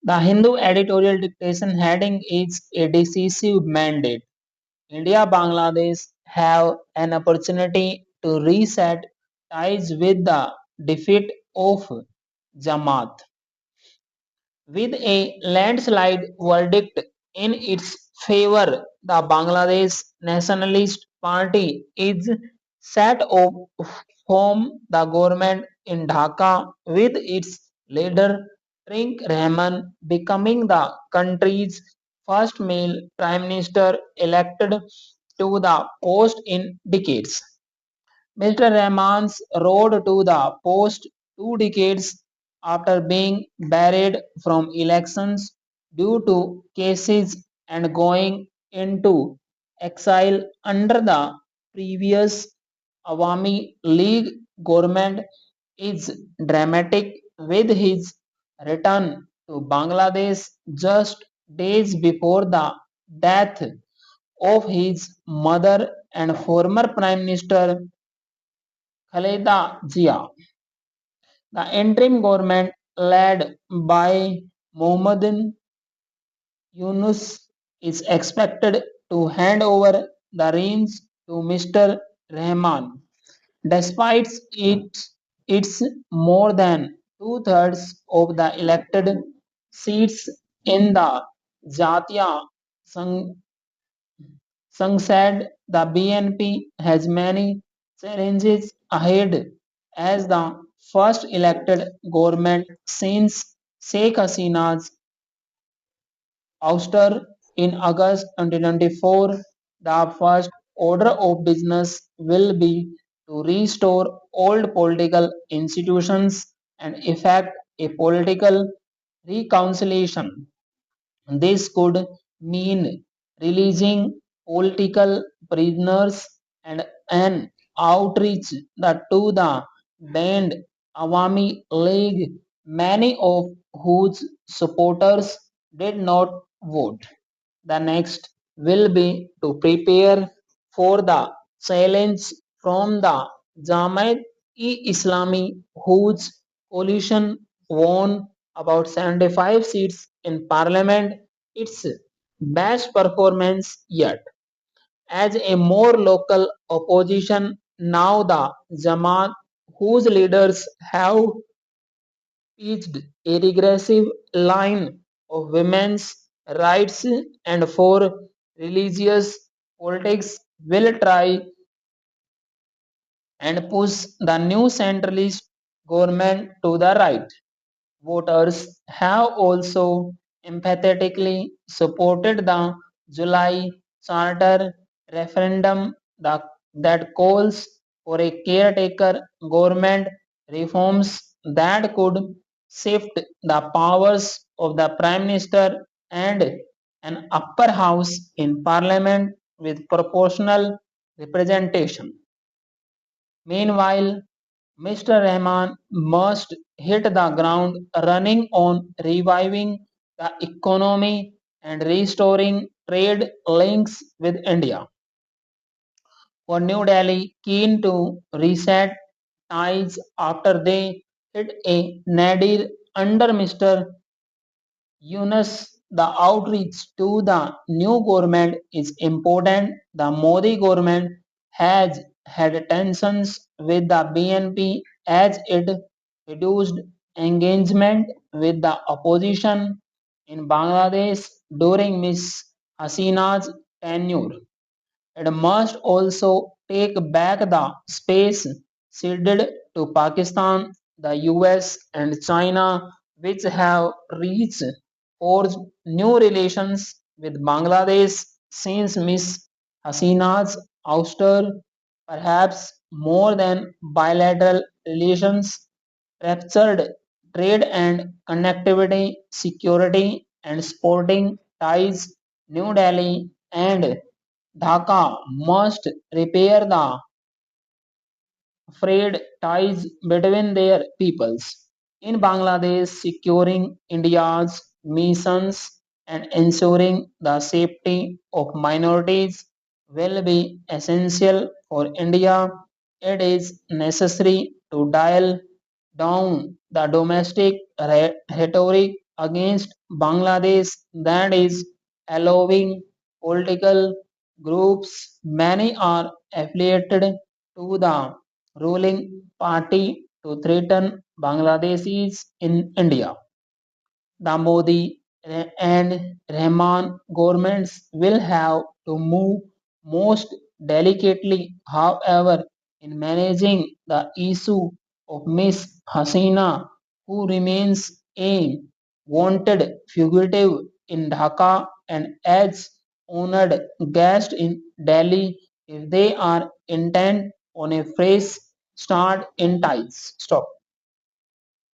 The Hindu editorial dictation heading is a decisive mandate. India Bangladesh have an opportunity to reset ties with the defeat of Jamaat. With a landslide verdict in its favor, the Bangladesh Nationalist Party is set to form the government in Dhaka with its leader Tariq Rahman becoming the country's first male prime minister elected to the post in decades. Mr. Rahman's road to the post 2 decades after being barred from elections due to cases and going into exile under the previous Awami League government is dramatic with his return to Bangladesh just days before the death of his mother and former Prime Minister Khaleda Zia. The interim government, led by Mohammed Yunus, is expected to hand over the reins to Mr. Rahman. Despite its more than two-thirds of the elected seats in the Jatiya Sangsad, the BNP has many challenges ahead as the first elected government since Sheikh Hasina's ouster in August 2024. The first order of business will be to restore old political institutions and effect a political reconciliation. This could mean releasing political prisoners and an outreach to the banned Awami League, many of whose supporters did not vote. The next will be to prepare for the challenge from the Jamaat-e-Islami, whose coalition won about 75 seats in parliament, its best performance yet. As a more local opposition, now the Jamaat, whose leaders have pitched a regressive line of women's rights and for religious politics, will try and push the new centralist government to the right. Voters have also emphatically supported the July Charter referendum that calls for a caretaker government reforms that could shift the powers of the Prime Minister and an upper house in Parliament with proportional representation. Meanwhile, Mr. Rahman must hit the ground running on reviving the economy and restoring trade links with India. For New Delhi, keen to reset ties after they hit a nadir under Mr. Yunus, the outreach to the new government is important. The Modi government has had tensions with the BNP as it reduced engagement with the opposition in Bangladesh during Ms. Hasina's tenure. It must also take back the space ceded to Pakistan, the US, and China, which have reached forged new relations with Bangladesh since Ms. Hasina's ouster, perhaps more than bilateral relations, fractured trade and connectivity, security, and sporting ties. New Delhi and Dhaka must repair the frayed ties between their peoples. In Bangladesh, securing India's missions and ensuring the safety of minorities will be essential for India. It is necessary to dial down the domestic rhetoric against Bangladesh, that is allowing political groups, many are affiliated to the ruling party, to threaten Bangladeshis in India. The Modi and Rahman governments will have to move most delicately, however, in managing the issue of Miss Hasina, who remains a wanted fugitive in Dhaka and as honored guest in Delhi if they are intent on a fresh start in ties. Stop.